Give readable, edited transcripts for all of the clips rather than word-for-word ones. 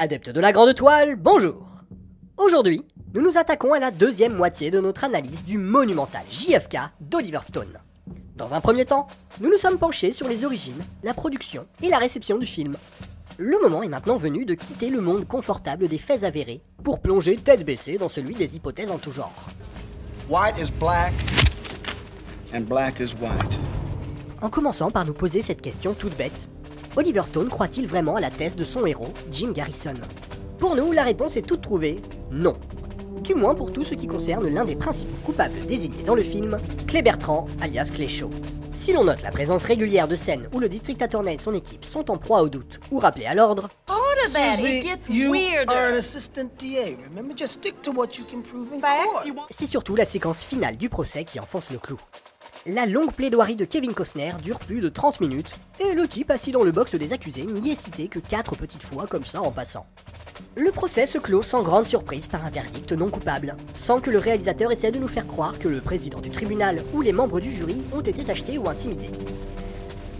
Adeptes de la grande toile, bonjour. Aujourd'hui, nous nous attaquons à la deuxième moitié de notre analyse du monumental JFK d'Oliver Stone. Dans un premier temps, nous nous sommes penchés sur les origines, la production et la réception du film. Le moment est maintenant venu de quitter le monde confortable des faits avérés pour plonger tête baissée dans celui des hypothèses en tout genre. White is black and black is white. En commençant par nous poser cette question toute bête, Oliver Stone croit-il vraiment à la thèse de son héros, Jim Garrison? Pour nous, la réponse est toute trouvée, non. Du moins pour tout ce qui concerne l'un des principaux coupables désignés dans le film, Clay Bertrand, alias Clay Shaw. Si l'on note la présence régulière de scènes où le district attorney et son équipe sont en proie au doute ou rappelés à l'ordre, c'est surtout la séquence finale du procès qui enfonce le clou. La longue plaidoirie de Kevin Costner dure plus de 30 minutes, et le type assis dans le box des accusés n'y est cité que 4 petites fois comme ça en passant. Le procès se clôt sans grande surprise par un verdict non coupable, sans que le réalisateur essaie de nous faire croire que le président du tribunal ou les membres du jury ont été achetés ou intimidés.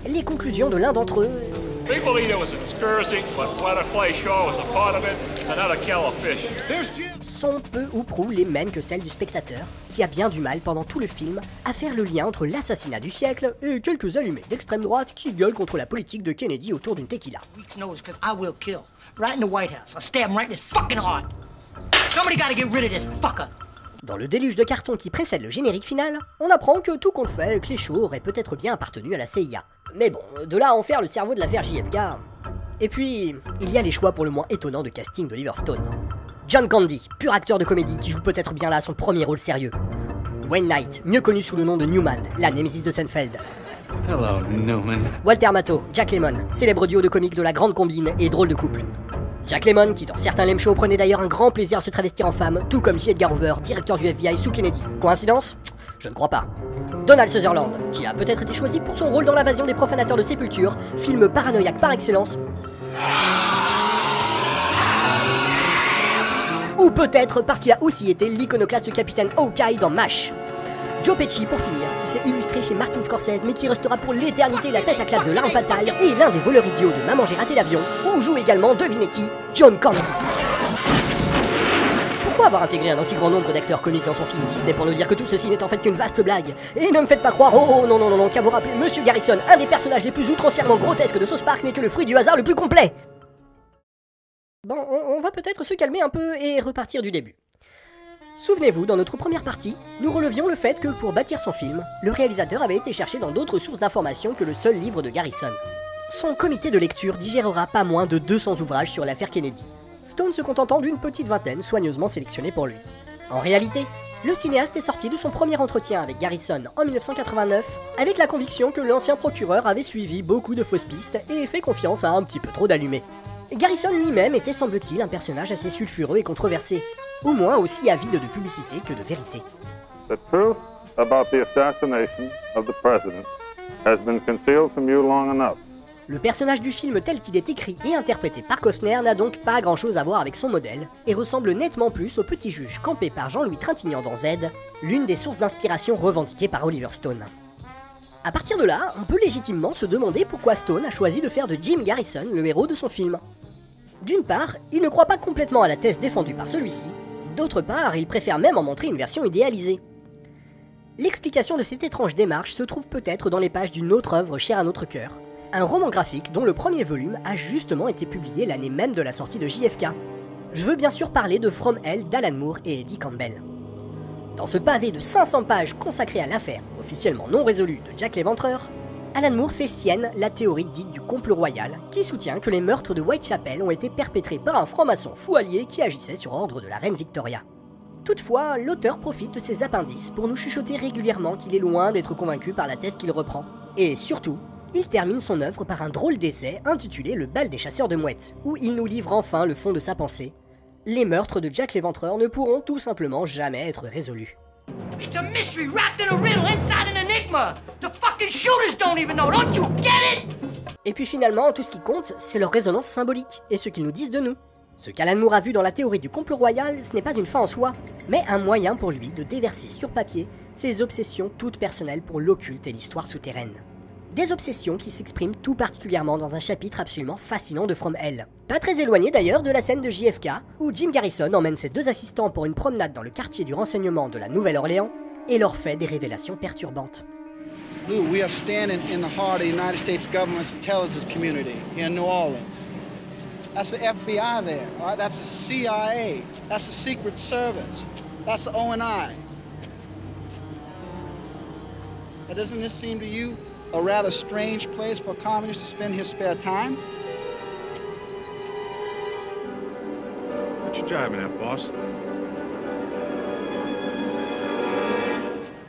Les conclusions de l'un d'entre eux sont peu ou prou les mêmes que celles du spectateur, qui a bien du mal pendant tout le film à faire le lien entre l'assassinat du siècle et quelques allumés d'extrême droite qui gueulent contre la politique de Kennedy autour d'une tequila. Dans le déluge de carton qui précède le générique final, on apprend que tout compte fait, Clay Shaw aurait peut-être bien appartenu à la CIA. Mais bon, de là à en faire le cerveau de l'affaire JFK... Et puis, il y a les choix pour le moins étonnants de casting d'Oliver Stone. John Candy, pur acteur de comédie qui joue peut-être bien là son premier rôle sérieux. Wayne Knight, mieux connu sous le nom de Newman, la némésis de Seinfeld. Hello, Newman. Walter Matthau, Jack Lemmon, célèbre duo de comiques de la grande combine et drôle de couple. Jack Lemmon, qui dans certains lame shows prenait d'ailleurs un grand plaisir à se travestir en femme, tout comme J. Edgar Hoover, directeur du FBI sous Kennedy. Coïncidence? Je ne crois pas. Donald Sutherland, qui a peut-être été choisi pour son rôle dans l'invasion des profanateurs de sépulture, film paranoïaque par excellence. Ou peut-être parce qu'il a aussi été l'iconoclaste capitaine Hawkeye dans MASH. Joe Pesci, pour finir, qui s'est illustré chez Martin Scorsese mais qui restera pour l'éternité la tête à claque de l'arme fatale et l'un des voleurs idiots de Maman j'ai raté l'avion, où joue également, devinez qui, John Candy. Pourquoi avoir intégré un aussi grand nombre d'acteurs comiques dans son film, si ce n'est pour nous dire que tout ceci n'est en fait qu'une vaste blague? Et ne me faites pas croire, oh non, qu'à vous rappeler, Monsieur Garrison, un des personnages les plus outrancièrement grotesques de South Park n'est que le fruit du hasard le plus complet. Bon, on va peut-être se calmer un peu et repartir du début. Souvenez-vous, dans notre première partie, nous relevions le fait que pour bâtir son film, le réalisateur avait été chercher dans d'autres sources d'informations que le seul livre de Garrison. Son comité de lecture digérera pas moins de 200 ouvrages sur l'affaire Kennedy, Stone se contentant d'une petite vingtaine soigneusement sélectionnés pour lui. En réalité, le cinéaste est sorti de son premier entretien avec Garrison en 1989 avec la conviction que l'ancien procureur avait suivi beaucoup de fausses pistes et fait confiance à un petit peu trop d'allumés. Garrison lui-même était, semble-t-il, un personnage assez sulfureux et controversé, au moins aussi avide de publicité que de vérité. The truth about the assassination of the president has been concealed from you long enough. Le personnage du film tel qu'il est écrit et interprété par Costner n'a donc pas grand-chose à voir avec son modèle et ressemble nettement plus au petit juge campé par Jean-Louis Trintignant dans Z, l'une des sources d'inspiration revendiquées par Oliver Stone. À partir de là, on peut légitimement se demander pourquoi Stone a choisi de faire de Jim Garrison le héros de son film. D'une part, il ne croit pas complètement à la thèse défendue par celui-ci, d'autre part, il préfère même en montrer une version idéalisée. L'explication de cette étrange démarche se trouve peut-être dans les pages d'une autre œuvre chère à notre cœur, un roman graphique dont le premier volume a justement été publié l'année même de la sortie de JFK. Je veux bien sûr parler de From Hell d'Alan Moore et Eddie Campbell. Dans ce pavé de 500 pages consacré à l'affaire, officiellement non résolue, de Jack l'Éventreur, Alan Moore fait sienne la théorie dite du complot royal, qui soutient que les meurtres de Whitechapel ont été perpétrés par un franc-maçon fou allié qui agissait sur ordre de la reine Victoria. Toutefois, l'auteur profite de ces appendices pour nous chuchoter régulièrement qu'il est loin d'être convaincu par la thèse qu'il reprend. Et surtout, il termine son œuvre par un drôle d'essai intitulé Le bal des chasseurs de mouettes, où il nous livre enfin le fond de sa pensée. Les meurtres de Jack l'Éventreur ne pourront tout simplement jamais être résolus. It's a mystery wrapped in a riddle inside an enigma. The fucking shooters don't even know. Don't you get it? Et puis finalement, tout ce qui compte, c'est leur résonance symbolique et ce qu'ils nous disent de nous. Ce qu'Alan Moore a vu dans la théorie du complot royal, ce n'est pas une fin en soi, mais un moyen pour lui de déverser sur papier ses obsessions toutes personnelles pour l'occulte et l'histoire souterraine. Des obsessions qui s'expriment tout particulièrement dans un chapitre absolument fascinant de From Hell. Pas très éloigné d'ailleurs de la scène de JFK, où Jim Garrison emmène ses deux assistants pour une promenade dans le quartier du renseignement de la Nouvelle-Orléans et leur fait des révélations perturbantes. Lou, we are standing in the heart of the United States government's intelligence community here in New Orleans. That's the FBI there, all right? That's the CIA. That's the Secret Service. That's the ONI. Now, doesn't this seem to you a rather strange place for a communist to spend his spare time? What you driving at, boss?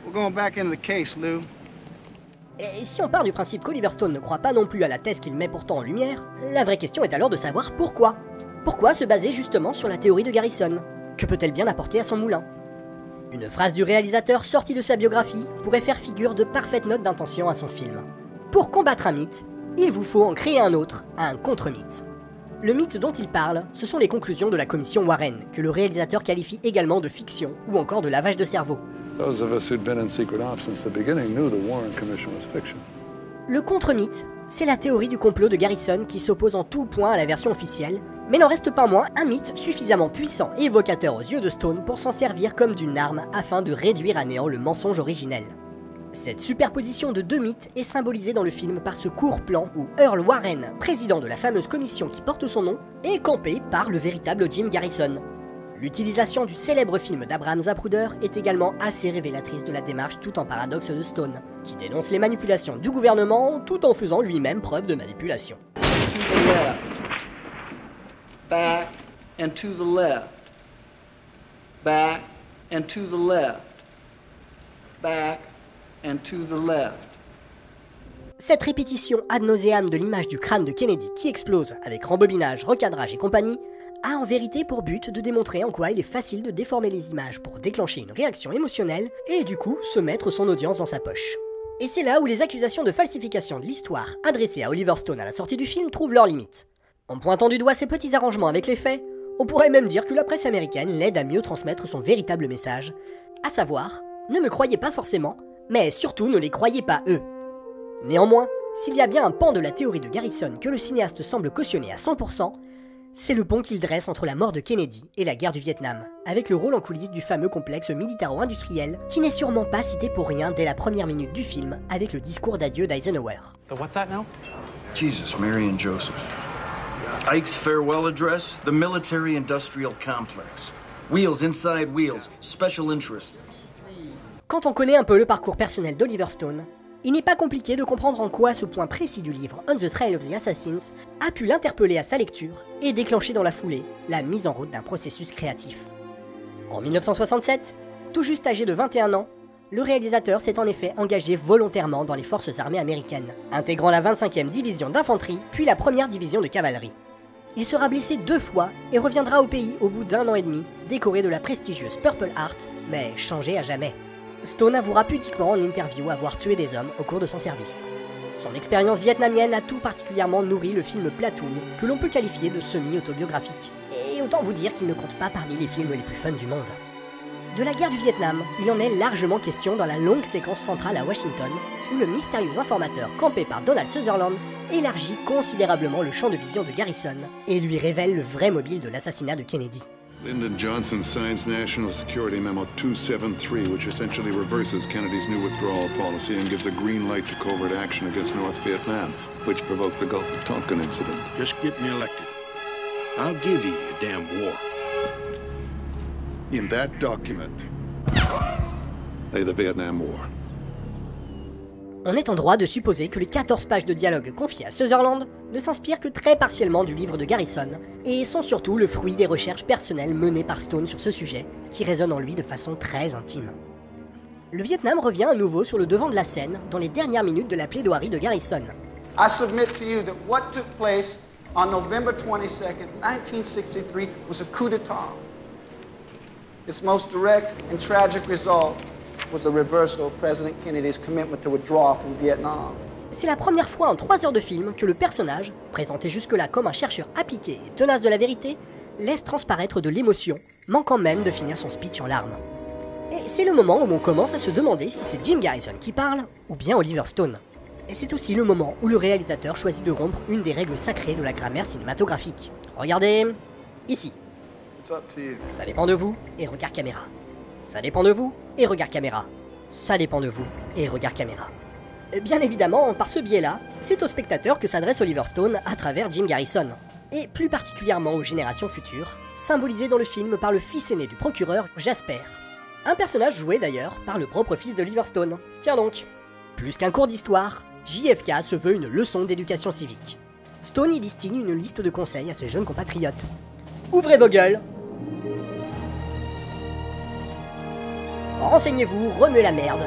We're going back into the case, Lou. Et si on part du principe qu'Oliver Stone ne croit pas non plus à la thèse qu'il met pourtant en lumière, la vraie question est alors de savoir pourquoi. Pourquoi se baser justement sur la théorie de Garrison? Que peut-elle bien apporter à son moulin? Une phrase du réalisateur sortie de sa biographie pourrait faire figure de parfaite note d'intention à son film. Pour combattre un mythe, il vous faut en créer un autre, un contre-mythe. Le mythe dont il parle, ce sont les conclusions de la commission Warren, que le réalisateur qualifie également de fiction ou encore de lavage de cerveau. Those of us who'd been in secret ops since the beginning knew the Warren Commission was fiction. Le contre-mythe, c'est la théorie du complot de Garrison qui s'oppose en tout point à la version officielle, mais n'en reste pas moins un mythe suffisamment puissant et évocateur aux yeux de Stone pour s'en servir comme d'une arme afin de réduire à néant le mensonge originel. Cette superposition de deux mythes est symbolisée dans le film par ce court plan où Earl Warren, président de la fameuse commission qui porte son nom, est campé par le véritable Jim Garrison. L'utilisation du célèbre film d'Abraham Zapruder est également assez révélatrice de la démarche tout en paradoxe de Stone, qui dénonce les manipulations du gouvernement tout en faisant lui-même preuve de manipulation. To the left. Back and to the left. Back and to the left. Back and to the left. Cette répétition ad nauseam de l'image du crâne de Kennedy qui explose avec rembobinage, recadrage et compagnie a en vérité pour but de démontrer en quoi il est facile de déformer les images pour déclencher une réaction émotionnelle et du coup se mettre son audience dans sa poche. Et c'est là où les accusations de falsification de l'histoire adressées à Oliver Stone à la sortie du film trouvent leurs limites. En pointant du doigt ces petits arrangements avec les faits, on pourrait même dire que la presse américaine l'aide à mieux transmettre son véritable message, à savoir, ne me croyez pas forcément, mais surtout ne les croyez pas eux. Néanmoins, s'il y a bien un pan de la théorie de Garrison que le cinéaste semble cautionner à 100%, c'est le pont qu'il dresse entre la mort de Kennedy et la guerre du Vietnam, avec le rôle en coulisses du fameux complexe militaro-industriel, qui n'est sûrement pas cité pour rien dès la première minute du film, avec le discours d'adieu d'Eisenhower. The what's that now? Jesus, Mary and Joseph. Ike's farewell address, the military-industrial complex. Wheels inside wheels, special interest. Quand on connaît un peu le parcours personnel d'Oliver Stone, il n'est pas compliqué de comprendre en quoi ce point précis du livre On the Trail of the Assassins a pu l'interpeller à sa lecture et déclencher dans la foulée la mise en route d'un processus créatif. En 1967, tout juste âgé de 21 ans, le réalisateur s'est en effet engagé volontairement dans les forces armées américaines, intégrant la 25e division d'infanterie puis la 1re division de cavalerie. Il sera blessé 2 fois et reviendra au pays au bout d'1 an et demi, décoré de la prestigieuse Purple Heart, mais changé à jamais. Stone avouera pudiquement en interview avoir tué des hommes au cours de son service. Son expérience vietnamienne a tout particulièrement nourri le film Platoon, que l'on peut qualifier de semi-autobiographique. Et autant vous dire qu'il ne compte pas parmi les films les plus fun du monde. De la guerre du Vietnam, il en est largement question dans la longue séquence centrale à Washington, où le mystérieux informateur campé par Donald Sutherland élargit considérablement le champ de vision de Garrison et lui révèle le vrai mobile de l'assassinat de Kennedy. Lyndon Johnson signs National Security Memo 273, which essentially reverses Kennedy's new withdrawal policy and gives a green light to covert action against North Vietnam, which provoked the Gulf of Tonkin incident. Just get me elected. I'll give you your damn war. In that document lay the Vietnam War. On est en droit de supposer que les 14 pages de dialogue confiées à Sutherland ne s'inspirent que très partiellement du livre de Garrison, et sont surtout le fruit des recherches personnelles menées par Stone sur ce sujet, qui résonnent en lui de façon très intime. Le Vietnam revient à nouveau sur le devant de la scène dans les dernières minutes de la plaidoirie de Garrison. I submit to you that what took place on November 22nd, 1963 was a coup d'etat. Its most direct and tragic result was the reversal of President Kennedy's commitment to withdraw from Vietnam. C'est la première fois en 3 heures de film que le personnage, présenté jusque-là comme un chercheur appliqué et tenace de la vérité, laisse transparaître de l'émotion, manquant même de finir son speech en larmes. Et c'est le moment où on commence à se demander si c'est Jim Garrison qui parle, ou bien Oliver Stone. Et c'est aussi le moment où le réalisateur choisit de rompre une des règles sacrées de la grammaire cinématographique. Regardez, ici. Ça dépend de vous, et regard caméra. Ça dépend de vous, et regard caméra. Ça dépend de vous, et regard caméra. Bien évidemment, par ce biais-là, c'est au spectateur que s'adresse Oliver Stone à travers Jim Garrison. Et plus particulièrement aux générations futures, symbolisé dans le film par le fils aîné du procureur, Jasper. Un personnage joué d'ailleurs par le propre fils d'Oliver Stone. Tiens donc. Plus qu'un cours d'histoire, JFK se veut une leçon d'éducation civique. Stone y distille une liste de conseils à ses jeunes compatriotes. Ouvrez vos gueules. Renseignez-vous, remuez la merde.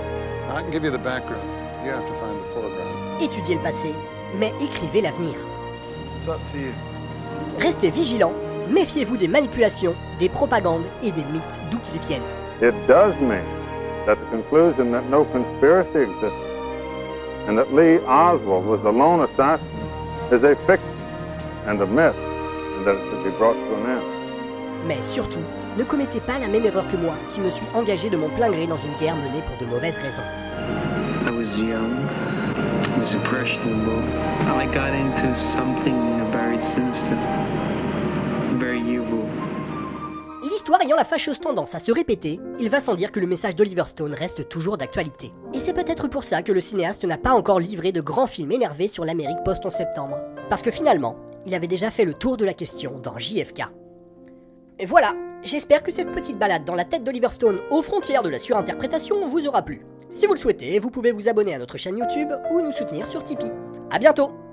I can give you the background. You have to find the foreground. Étudiez le passé, mais écrivez l'avenir. It's up to you. Restez vigilants, méfiez-vous des manipulations, des propagandes et des mythes d'où qu'ils viennent. It does mean that the conclusion that no conspiracy existed and that Lee Oswald was the lone assassin is a fiction and a myth, and that it should be brought to an end. Mais surtout, ne commettez pas la même erreur que moi, qui me suis engagé de mon plein gré dans une guerre menée pour de mauvaises raisons. I was young, I was impressionable. I got into something very sinister, very evil. L'histoire ayant la fâcheuse tendance à se répéter, il va sans dire que le message d'Oliver Stone reste toujours d'actualité. Et c'est peut-être pour ça que le cinéaste n'a pas encore livré de grands films énervés sur l'Amérique post-11 septembre. Parce que finalement, il avait déjà fait le tour de la question dans JFK. Et voilà, j'espère que cette petite balade dans la tête d'Oliver Stone aux frontières de la surinterprétation vous aura plu. Si vous le souhaitez, vous pouvez vous abonner à notre chaîne YouTube ou nous soutenir sur Tipeee. A bientôt!